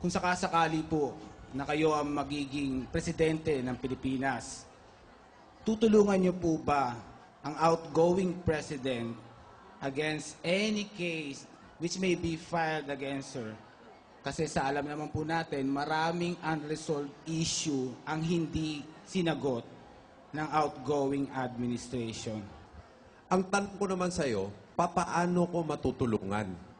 kung sakasakali po na kayo ang magiging presidente ng Pilipinas, tutulungan niyo po ba ang outgoing president against any case which may be filed against her? Kasi sa alam naman po natin, maraming unresolved issue ang hindi sinagot ng outgoing administration. Ang tanong ko naman sa'yo, papaano ko matutulungan?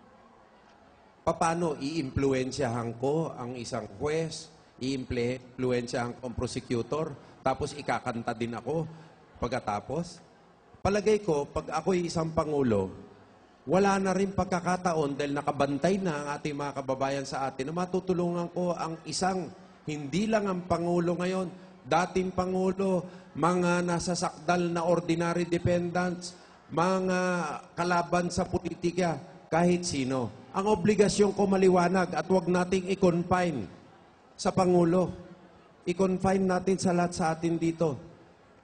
Paano i-impluensyahan ko ang isang huwes, i-impluensyahan ko ang prosecutor, tapos ikakanta din ako pagkatapos? Palagay ko, pag ako'y isang pangulo, wala na rin pagkakataon dahil nakabantay na ang ating mga kababayan sa atin na matutulungan ko ang isang, hindi lang ang pangulo ngayon, dating pangulo, mga nasasakdal na ordinary dependents, mga kalaban sa politika, kahit sino. Ang obligasyon ko maliwanag at huwag nating i-confine sa pangulo. I-confine natin sa lahat sa atin dito.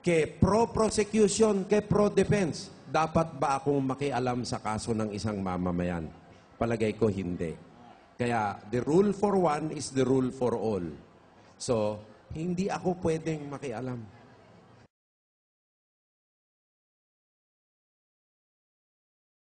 Ke pro-prosecution, ke pro-defense. Dapat ba akong makialam sa kaso ng isang mamamayan? Palagay ko hindi. Kaya the rule for one is the rule for all. So, hindi ako pwedeng makialam.